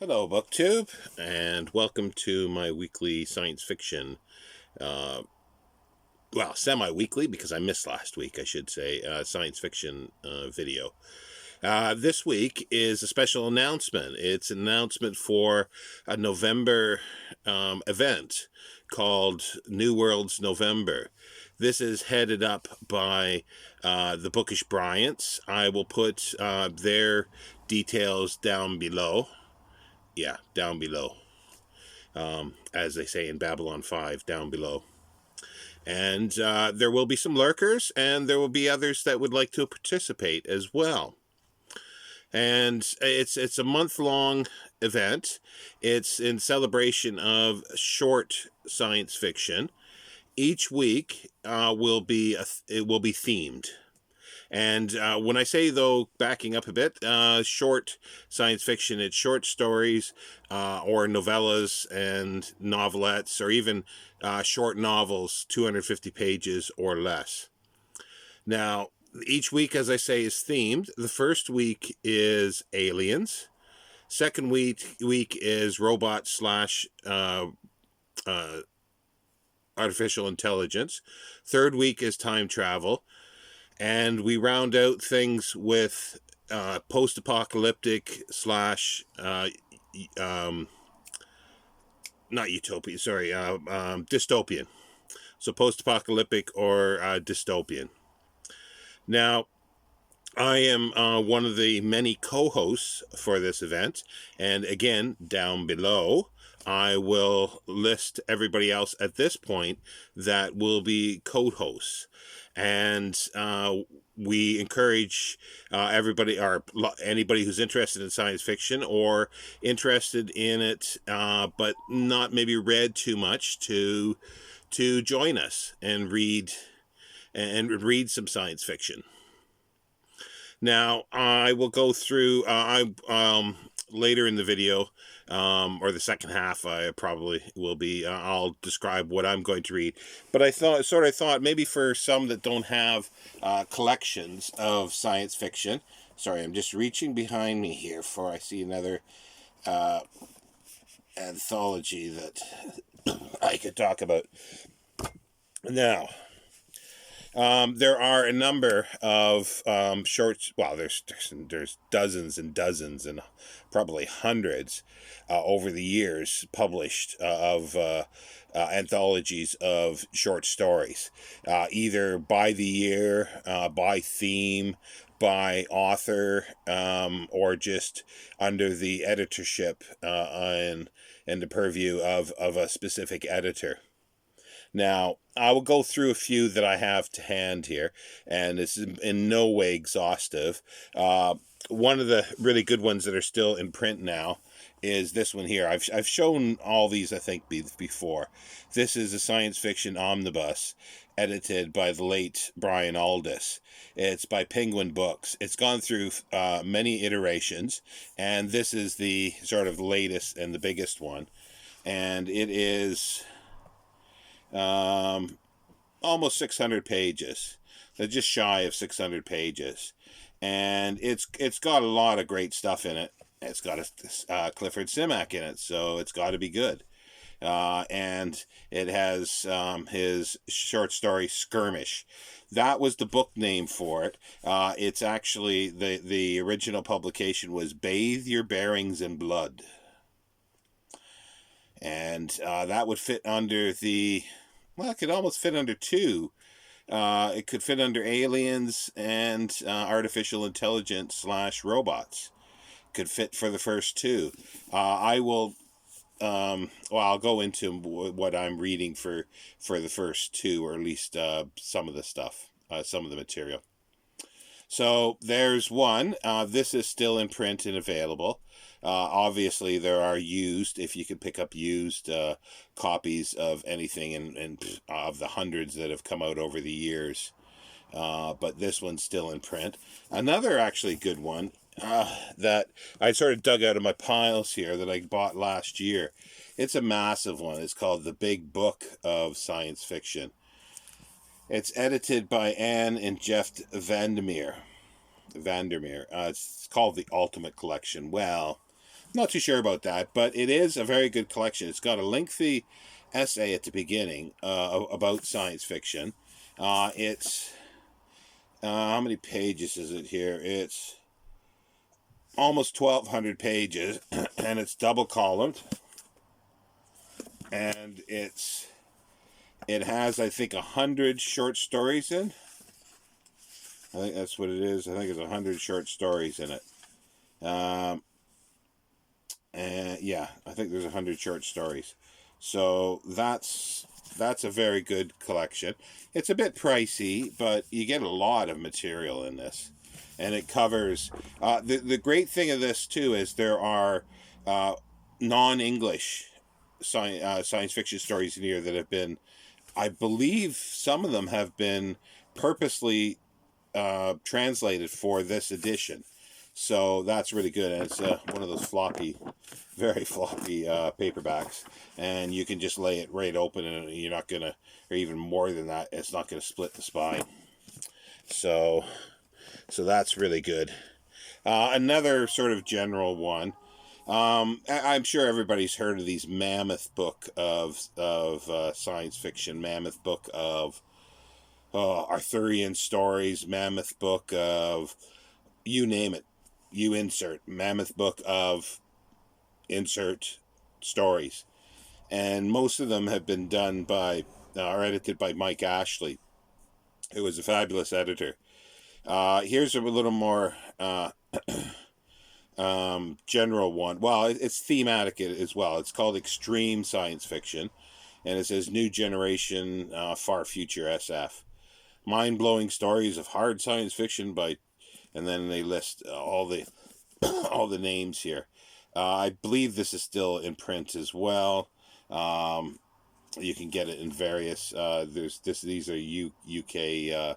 Hello, Booktube, and welcome to my weekly science fiction, uh, semi-weekly, because I missed last week, I should say, science fiction video. This week is a special announcement. It's an announcement for a November event called New Worlds November. This is headed up by the Bookish Bryants. I will put their details down below. Yeah, down below. As they say in Babylon 5, down below. And there will be some lurkers, and there will be others that would like to participate as well. And it's a month-long event. It's in celebration of short science fiction. Each week it will be themed. And when I say, though, backing up a bit, short science fiction, it's short stories or novellas and novelettes, or even short novels, 250 pages or less. Now, each week, as I say, is themed. The first week is aliens. Second week is robot slash artificial intelligence. Third week is time travel. And we round out things with post-apocalyptic slash not utopia, sorry, dystopian. So post-apocalyptic or dystopian. Now, I am one of the many co-hosts for this event, and again, down below, I will list everybody else at this point that will be co-hosts. And we encourage everybody, or anybody who's interested in science fiction or interested in it, but not maybe read too much, to join us and read some science fiction. Now, I will go through, later in the video, or the second half, I probably will be, I'll describe what I'm going to read. But I thought maybe for some that don't have collections of science fiction, sorry, I'm just reaching behind me here for I see another anthology that I could talk about. Now, there are a number of shorts. Well, there's dozens and dozens and probably hundreds over the years published of anthologies of short stories, either by the year, by theme, by author, or just under the editorship and the purview of a specific editor. Now, I will go through a few that I have to hand here, and this is in no way exhaustive. One of the really good ones that are still in print now is this one here. I've shown all these, I think, before. This is a science fiction omnibus edited by the late Brian Aldiss. It's by Penguin Books. It's gone through many iterations, and this is the sort of latest and the biggest one. And it is almost 600 pages. They're just shy of 600 pages. And it's got a lot of great stuff in it. It's got a Clifford Simak in it, so it's got to be good. And it has his short story Skirmish. That was the book name for it. It's actually, the original publication was Bathe Your Bearings in Blood. And that would fit under it could almost fit under two. It could fit under aliens and artificial intelligence slash robots. Could fit for the first two. I'll go into what I'm reading for the first two, or at least some of the stuff, some of the material. So there's one. This is still in print and available. Obviously, there are used, if you could pick up used copies of anything, and of the hundreds that have come out over the years. But this one's still in print. Another actually good one that I sort of dug out of my piles here that I bought last year. It's a massive one. It's called The Big Book of Science Fiction. It's edited by Anne and Jeff Vandermeer. It's called The Ultimate Collection. Well, Not too sure about that, but it is a very good collection. It's got a lengthy essay at the beginning about science fiction. It's how many pages is it here? It's almost 1,200 pages, and it's double columned, and it has, I think, 100 short stories in. I think that's what it is. I think it's 100 short stories in it. And yeah, I think there's 100 short stories. So that's a very good collection. It's a bit pricey, but you get a lot of material in this, and it covers. The great thing of this too is there are non-English science fiction stories in here that have been, I believe, some of them have been purposely translated for this edition. So that's really good, and it's one of those floppy, very floppy paperbacks, and you can just lay it right open, and you're not gonna, or even more than that, it's not gonna split the spine. So that's really good. Another sort of general one. I'm sure everybody's heard of these Mammoth Book of science fiction, Mammoth Book of Arthurian stories, Mammoth Book of, you name it, you insert, Mammoth Book of insert stories. And most of them have been done by, or edited by Mike Ashley, who is a fabulous editor. Here's a little more general one. Well, it's thematic as well. It's called Extreme Science Fiction, and it says New Generation Far Future SF. Mind-blowing stories of hard science fiction by, and then they list all the all the names here. I believe this is still in print as well. You can get it in various. These are UK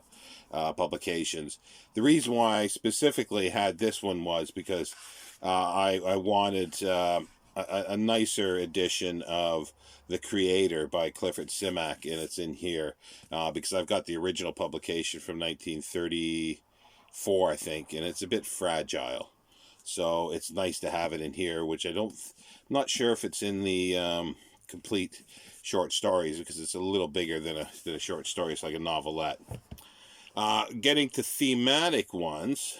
publications. The reason why I specifically had this one was because I wanted a nicer edition of The Creator by Clifford Simak, and it's in here because I've got the original publication from 1934, I think, and it's a bit fragile. So it's nice to have it in here, which I'm not sure if it's in the complete short stories, because it's a little bigger than a short story. It's like a novelette. Getting to thematic ones,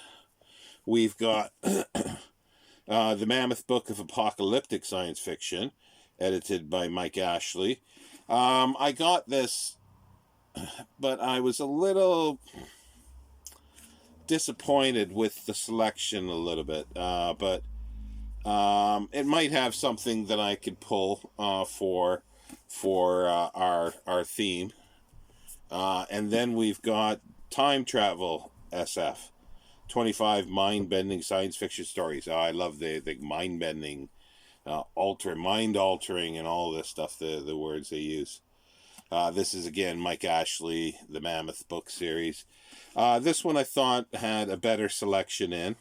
we've got the Mammoth Book of Apocalyptic Science Fiction, edited by Mike Ashley. I got this, but I was a little disappointed with the selection a little bit, but it might have something that I could pull for our theme. And then we've got Time Travel SF, 25 mind-bending science fiction stories. I love the mind-bending, mind-altering, and all this stuff, the words they use. This is, again, Mike Ashley, the Mammoth Book series. This one I thought had a better selection in,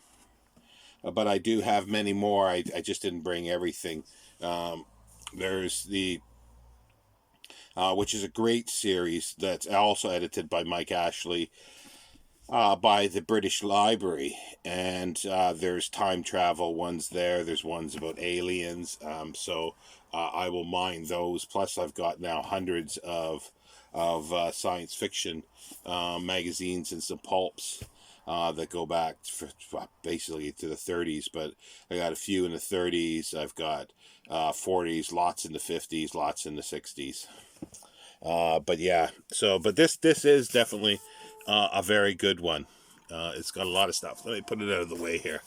but I do have many more. I just didn't bring everything. There's the, which is a great series that's also edited by Mike Ashley, by the British Library, and there's time travel ones there. There's ones about aliens, so I will mind those. Plus, I've got now hundreds of science fiction magazines and some pulps that go back basically to the 30s, but I got a few in the 30s. I've got 40s, lots in the 50s, lots in the 60s. But yeah, but this is definitely a very good one. It's got a lot of stuff. Let me put it out of the way here.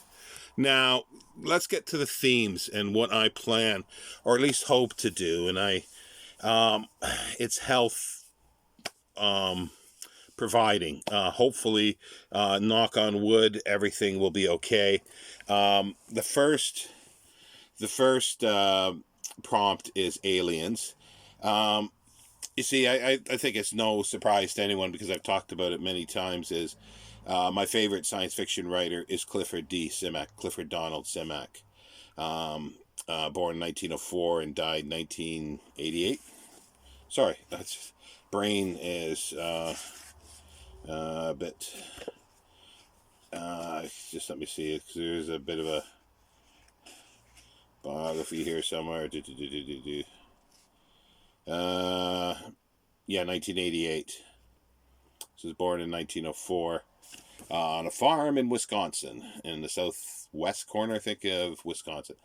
Now, let's get to the themes and what I plan, or at least hope to do. And it's health providing. Hopefully, knock on wood, everything will be okay. The first prompt is aliens. You see, I think it's no surprise to anyone, because I've talked about it many times, is my favorite science fiction writer is Clifford Donald Simak. Born in 1904 and died 1988. Sorry, that's brain is a bit. Just let me see, because there's a bit of biography here somewhere. Yeah, 1988. He was born in 1904 on a farm in Wisconsin, in the southwest corner, I think, of Wisconsin.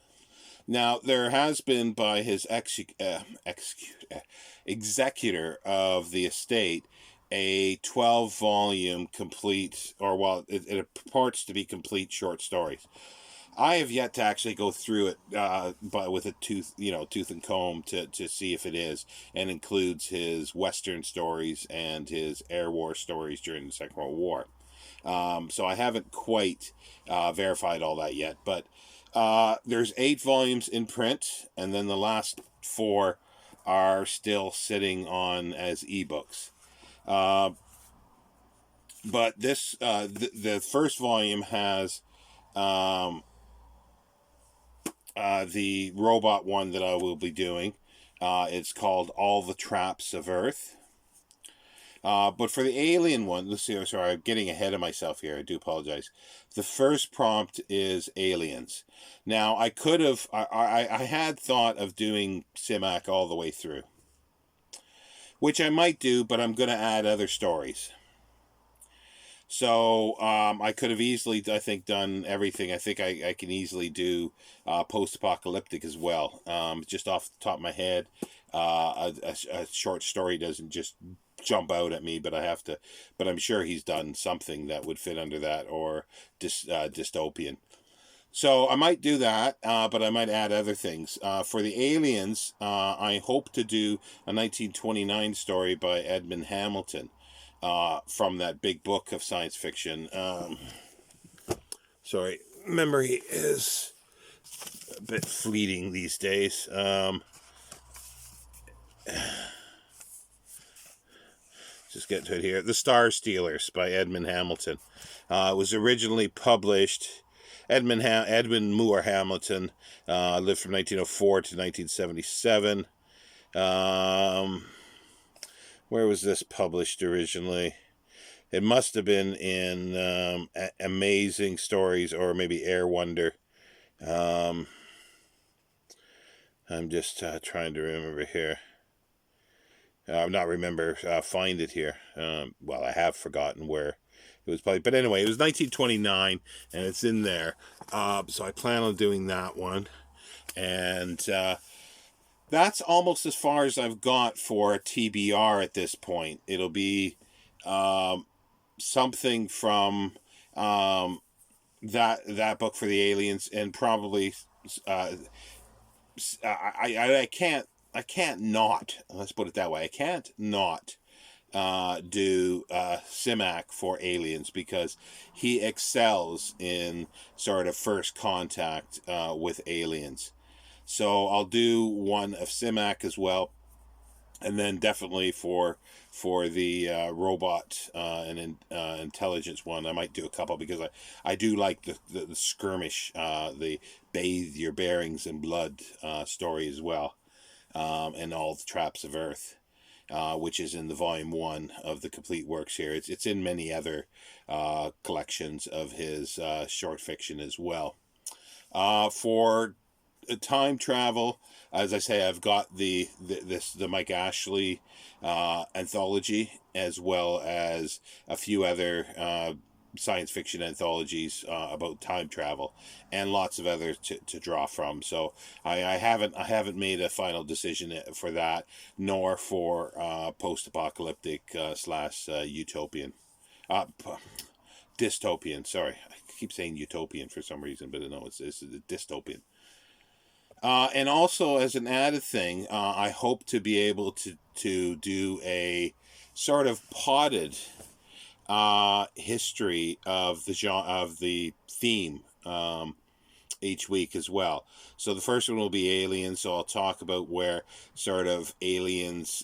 Now, there has been, by his executor of the estate, a 12-volume complete, or well, it purports to be complete short stories. I have yet to actually go through it, but with a tooth and comb to see if it is, and includes his Western stories and his air war stories during the Second World War. So I haven't quite verified all that yet, but there's 8 volumes in print, and then the last 4 are still sitting on as ebooks. But this the first volume has the robot one that I will be doing. It's called All the Traps of Earth. But for the alien one, let's see, sorry, I'm getting ahead of myself here. I do apologize. The first prompt is aliens. Now, I could have, I had thought of doing Simak all the way through, which I might do, but I'm going to add other stories. So I could have easily, I think, done everything. I think I can easily do post-apocalyptic as well. Just off the top of my head, a short story doesn't just jump out at me, but I'm sure he's done something that would fit under that, or dystopian. So I might do that, but I might add other things. For the aliens, I hope to do a 1929 story by Edmund Hamilton. From that big book of science fiction. Sorry, memory is a bit fleeting these days. Just get to it here. The Star Stealers by Edmund Hamilton. It was originally published. Edmund Moore Hamilton lived from 1904 to 1977. Where was this published originally? It must have been in Amazing Stories, or maybe Air Wonder. I'm just trying to remember here. Find it here. Well, I have forgotten where it was published. But anyway, it was 1929, and it's in there. So I plan on doing that one. And that's almost as far as I've got for TBR at this point. It'll be something from that book for the aliens, and probably I can't not, let's put it that way. I can't not do Simak for aliens, because he excels in sort of first contact with aliens. So I'll do one of Simak as well, and then definitely for the robot and intelligence one, I might do a couple, because I do like the skirmish, the bathe your bearings in blood story as well, and All the Traps of Earth, which is in the volume 1 of the complete works here. It's in many other collections of his short fiction as well. For time travel, as I say, I've got the Mike Ashley anthology, as well as a few other science fiction anthologies about time travel, and lots of others to draw from. So I haven't made a final decision for that, nor for post-apocalyptic / utopian, dystopian. Sorry, I keep saying utopian for some reason, but no, it's dystopian. And also, as an added thing, I hope to be able to do a sort of potted history of the theme each week as well. So the first one will be aliens, so I'll talk about where sort of aliens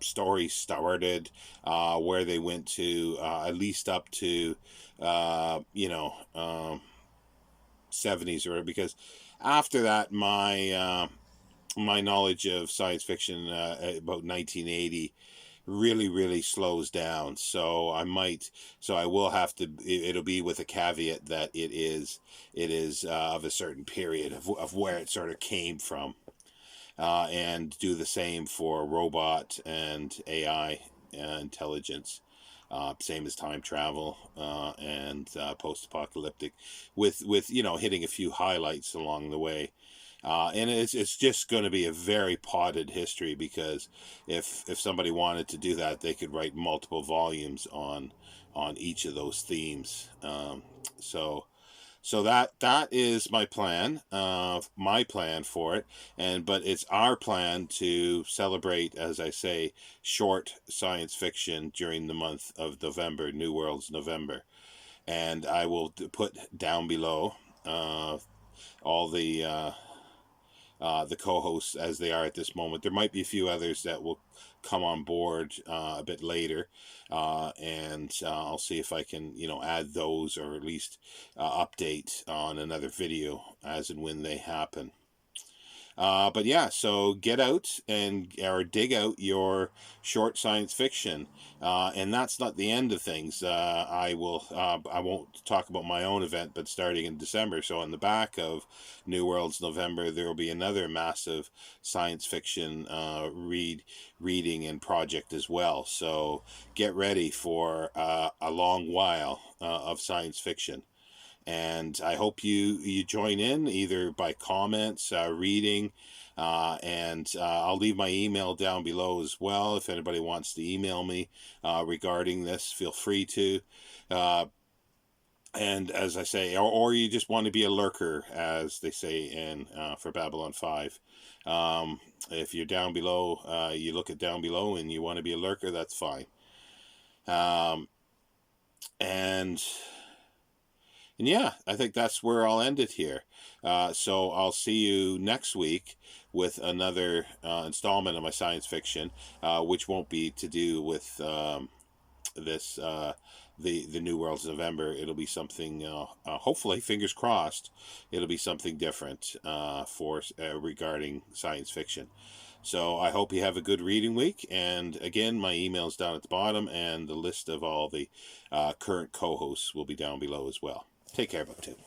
stories started, where they went to, at least up to 70s, or because after that my knowledge of science fiction about 1980 really slows down. So I will have to, it'll be with a caveat that it is of a certain period of where it sort of came from. And do the same for robot and AI intelligence. Same as time travel and post-apocalyptic, with hitting a few highlights along the way. And it's just going to be a very potted history, because if somebody wanted to do that, they could write multiple volumes on each of those themes. So that is my plan for it, but it's our plan to celebrate, as I say, short science fiction during the month of November, New World's November, and I will put down below all the co-hosts as they are at this moment. There might be a few others that will come on board a bit later, and I'll see if I can, add those, or at least update on another video as and when they happen. But yeah, so get out or dig out your short science fiction, and that's not the end of things. I won't talk about my own event, but starting in December, so on the back of New World's November, there will be another massive science fiction reading and project as well. So get ready for a long while of science fiction. And I hope you join in, either by comments, reading, and I'll leave my email down below as well. If anybody wants to email me regarding this, feel free to. And as I say, or you just want to be a lurker, as they say in for Babylon 5. If you're down below, you look at down below and you want to be a lurker, that's fine. And yeah, I think that's where I'll end it here. So I'll see you next week with another installment of my science fiction, which won't be to do with this the New World's November. It'll be something, hopefully, fingers crossed, it'll be something different for regarding science fiction. So I hope you have a good reading week. And again, my email's down at the bottom, and the list of all the current co-hosts will be down below as well. Take care, Booktube.